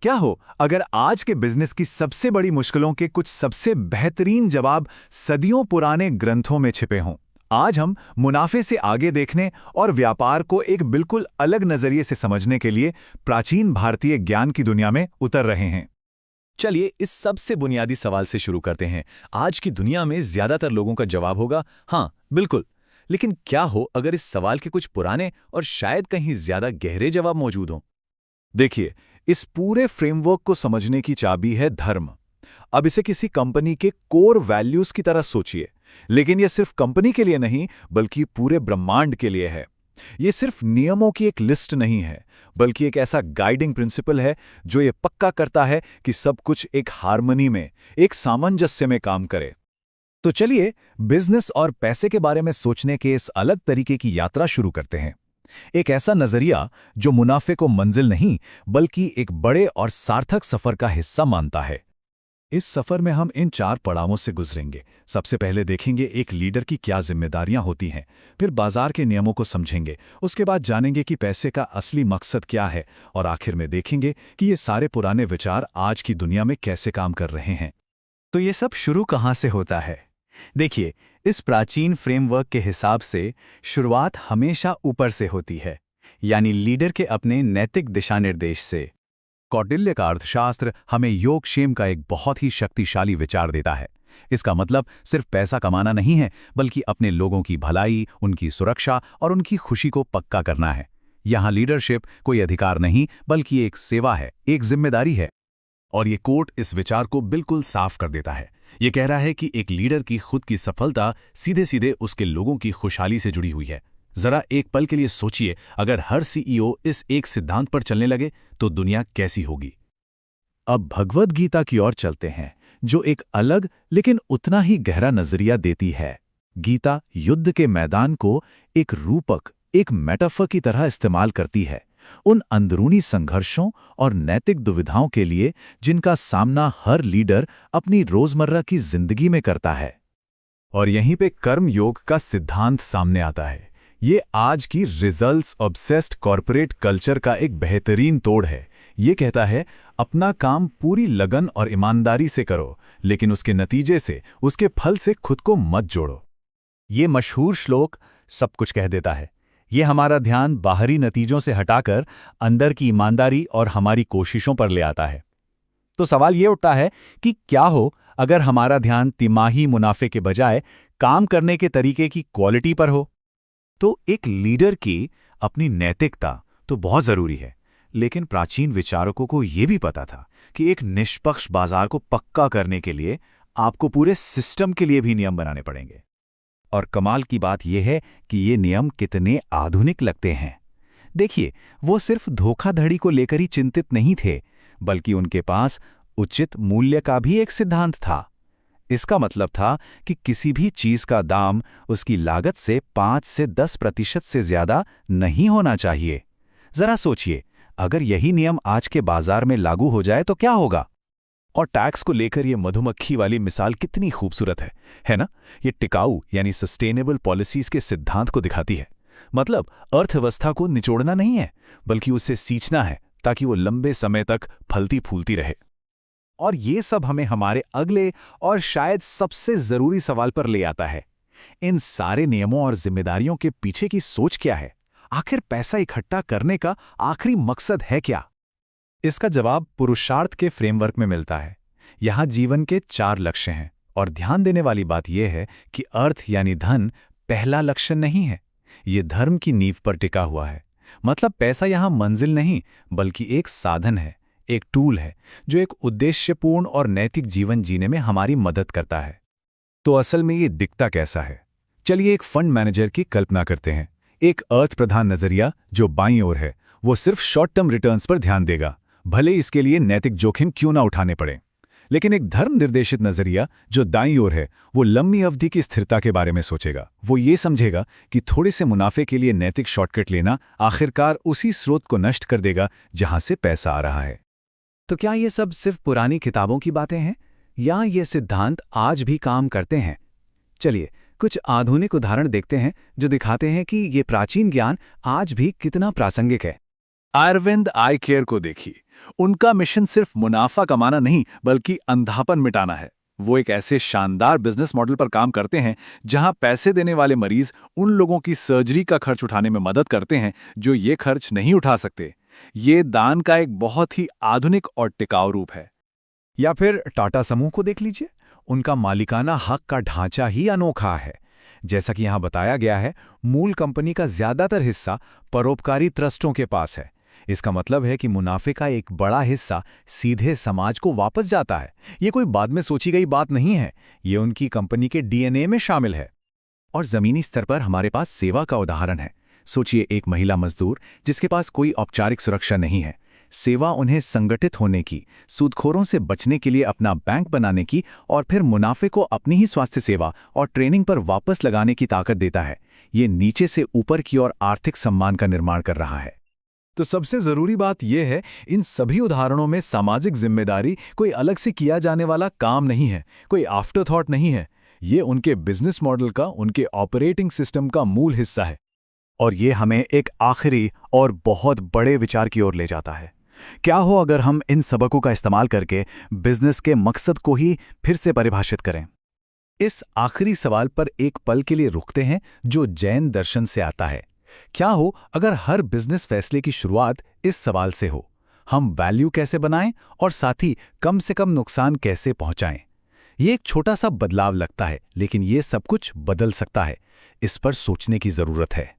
क्या हो अगर आज के बिजनेस की सबसे बड़ी मुश्किलों के कुछ सबसे बेहतरीन जवाब सदियों पुराने ग्रंथों में छिपे हों। आज हम मुनाफे से आगे देखने और व्यापार को एक बिल्कुल अलग नजरिए से समझने के लिए प्राचीन भारतीय ज्ञान की दुनिया में उतर रहे हैं। चलिए इस सबसे बुनियादी सवाल से शुरू करते हैं। आज की दुनिया में ज्यादातर लोगों का जवाब होगा हाँ, बिल्कुल। लेकिन क्या हो अगर इस सवाल के कुछ पुराने और शायद कहीं ज्यादा गहरे जवाब मौजूद हों? देखिए, इस पूरे फ्रेमवर्क को समझने की चाबी है धर्म। अब इसे किसी कंपनी के कोर वैल्यूज की तरह सोचिए, लेकिन यह सिर्फ कंपनी के लिए नहीं बल्कि पूरे ब्रह्मांड के लिए है। ये सिर्फ नियमों की एक लिस्ट नहीं है, बल्कि एक ऐसा गाइडिंग प्रिंसिपल है जो ये पक्का करता है कि सब कुछ एक हार्मनी में, एक सामंजस्य में काम करे। तो चलिए बिजनेस और पैसे के बारे में सोचने के इस अलग तरीके की यात्रा शुरू करते हैं। एक ऐसा नजरिया जो मुनाफे को मंजिल नहीं बल्कि एक बड़े और सार्थक सफर का हिस्सा मानता है। इस सफर में हम इन 4 पड़ावों से गुजरेंगे। सबसे पहले देखेंगे एक लीडर की क्या जिम्मेदारियां होती हैं, फिर बाजार के नियमों को समझेंगे, उसके बाद जानेंगे कि पैसे का असली मकसद क्या है, और आखिर में देखेंगे कि ये सारे पुराने विचार आज की दुनिया में कैसे काम कर रहे हैं। तो ये सब शुरू कहाँ से होता है? देखिए, इस प्राचीन फ्रेमवर्क के हिसाब से शुरुआत हमेशा ऊपर से होती है, यानी लीडर के अपने नैतिक दिशानिर्देश से। कौटिल्य का अर्थशास्त्र हमें योगक्षेम का एक बहुत ही शक्तिशाली विचार देता है। इसका मतलब सिर्फ पैसा कमाना नहीं है, बल्कि अपने लोगों की भलाई, उनकी सुरक्षा और उनकी खुशी को पक्का करना है। यहाँ लीडरशिप कोई अधिकार नहीं बल्कि एक सेवा है, एक जिम्मेदारी है। और ये कोट इस विचार को बिल्कुल साफ कर देता है। ये कह रहा है कि एक लीडर की खुद की सफलता सीधे सीधे उसके लोगों की खुशहाली से जुड़ी हुई है। जरा एक पल के लिए सोचिए, अगर हर सीईओ इस एक सिद्धांत पर चलने लगे तो दुनिया कैसी होगी। अब भगवद गीता की ओर चलते हैं, जो एक अलग लेकिन उतना ही गहरा नजरिया देती है। गीता युद्ध के मैदान को एक रूपक, एक मेटाफर की तरह इस्तेमाल करती है, उन अंदरूनी संघर्षों और नैतिक दुविधाओं के लिए जिनका सामना हर लीडर अपनी रोजमर्रा की जिंदगी में करता है। और यहीं पे कर्म योग का सिद्धांत सामने आता है। ये आज की रिजल्ट्स ऑब्सेस्ड कॉर्पोरेट कल्चर का एक बेहतरीन तोड़ है। ये कहता है, अपना काम पूरी लगन और ईमानदारी से करो, लेकिन उसके नतीजे से, उसके फल से खुद को मत जोड़ो। ये मशहूर श्लोक सब कुछ कह देता है। ये हमारा ध्यान बाहरी नतीजों से हटाकर अंदर की ईमानदारी और हमारी कोशिशों पर ले आता है। तो सवाल ये उठता है कि क्या हो अगर हमारा ध्यान तिमाही मुनाफे के बजाय काम करने के तरीके की क्वालिटी पर हो? तो एक लीडर की अपनी नैतिकता तो बहुत जरूरी है, लेकिन प्राचीन विचारकों को यह भी पता था कि एक निष्पक्ष बाजार को पक्का करने के लिए आपको पूरे सिस्टम के लिए भी नियम बनाने पड़ेंगे। और कमाल की बात यह है कि ये नियम कितने आधुनिक लगते हैं। देखिए, वो सिर्फ धोखाधड़ी को लेकर ही चिंतित नहीं थे, बल्कि उनके पास उचित मूल्य का भी एक सिद्धांत था। इसका मतलब था कि किसी भी चीज का दाम उसकी लागत से 5 से 10% से ज्यादा नहीं होना चाहिए। जरा सोचिए, अगर यही नियम आज के बाजार में लागू हो जाए तो क्या होगा? और टैक्स को लेकर यह मधुमक्खी वाली मिसाल कितनी खूबसूरत है ना? ये टिकाऊ यानी सस्टेनेबल पॉलिसीज के सिद्धांत को दिखाती है। मतलब अर्थव्यवस्था को निचोड़ना नहीं है, बल्कि उसे सींचना है ताकि वो लंबे समय तक फलती फूलती रहे। और ये सब हमें हमारे अगले और शायद सबसे जरूरी सवाल पर ले आता है। इन सारे नियमों और जिम्मेदारियों के पीछे की सोच क्या है? आखिर पैसा इकट्ठा करने का आखिरी मकसद है क्या? इसका जवाब पुरुषार्थ के फ्रेमवर्क में मिलता है। यहाँ जीवन के 4 लक्ष्य हैं, और ध्यान देने वाली बात यह है कि अर्थ यानी धन पहला लक्ष्य नहीं है। ये धर्म की नींव पर टिका हुआ है। मतलब पैसा यहाँ मंजिल नहीं बल्कि एक साधन है, एक टूल है जो एक उद्देश्यपूर्ण और नैतिक जीवन जीने में हमारी मदद करता है। तो असल में ये दिखता कैसा है? चलिए एक फंड मैनेजर की कल्पना करते हैं। एक अर्थ प्रधान नजरिया जो बाईं ओर है, वो सिर्फ शॉर्ट टर्म रिटर्न्स पर ध्यान देगा, भले इसके लिए नैतिक जोखिम क्यों ना उठाने पड़े। लेकिन एक धर्म निर्देशित नजरिया जो दाईं ओर है, वो लंबी अवधि की स्थिरता के बारे में सोचेगा। वो ये समझेगा कि थोड़े से मुनाफे के लिए नैतिक शॉर्टकट लेना आखिरकार उसी स्रोत को नष्ट कर देगा जहां से पैसा आ रहा है। तो क्या ये सब सिर्फ पुरानी किताबों की बातें हैं, या ये सिद्धांत आज भी काम करते हैं? चलिए कुछ आधुनिक उदाहरण देखते हैं जो दिखाते हैं कि ये प्राचीन ज्ञान आज भी कितना प्रासंगिक है। अरविंद आई केयर को देखिए। उनका मिशन सिर्फ मुनाफा कमाना नहीं बल्कि अंधापन मिटाना है। वो एक ऐसे शानदार बिजनेस मॉडल पर काम करते हैं जहां पैसे देने वाले मरीज उन लोगों की सर्जरी का खर्च उठाने में मदद करते हैं जो ये खर्च नहीं उठा सकते। ये दान का एक बहुत ही आधुनिक और टिकाऊ रूप है। या फिर टाटा समूह को देख लीजिए। उनका मालिकाना हक का ढांचा ही अनोखा है। जैसा कि यहां बताया गया है, मूल कंपनी का ज्यादातर हिस्सा परोपकारी ट्रस्टों के पास है। इसका मतलब है कि मुनाफे का एक बड़ा हिस्सा सीधे समाज को वापस जाता है। ये कोई बाद में सोची गई बात नहीं है, ये उनकी कंपनी के डीएनए में शामिल है। और जमीनी स्तर पर हमारे पास सेवा का उदाहरण है। सोचिए, एक महिला मजदूर जिसके पास कोई औपचारिक सुरक्षा नहीं है। सेवा उन्हें संगठित होने की, सूदखोरों से बचने के लिए अपना बैंक बनाने की और फिर मुनाफे को अपनी ही स्वास्थ्य सेवा और ट्रेनिंग पर वापस लगाने की ताकत देता है। ये नीचे से ऊपर की ओर आर्थिक सम्मान का निर्माण कर रहा है। तो सबसे जरूरी बात यह है, इन सभी उदाहरणों में सामाजिक जिम्मेदारी कोई अलग से किया जाने वाला काम नहीं है, कोई आफ्टर थॉट नहीं है। ये उनके बिजनेस मॉडल का, उनके ऑपरेटिंग सिस्टम का मूल हिस्सा है। और ये हमें एक आखिरी और बहुत बड़े विचार की ओर ले जाता है। क्या हो अगर हम इन सबकों का इस्तेमाल करके बिजनेस के मकसद को ही फिर से परिभाषित करें? इस आखिरी सवाल पर एक पल के लिए रुकते हैं, जो जैन दर्शन से आता है। क्या हो अगर हर बिजनेस फैसले की शुरुआत इस सवाल से हो, हम वैल्यू कैसे बनाएं और साथ ही कम से कम नुकसान कैसे पहुंचाएं? ये एक छोटा सा बदलाव लगता है, लेकिन ये सब कुछ बदल सकता है। इस पर सोचने की जरूरत है।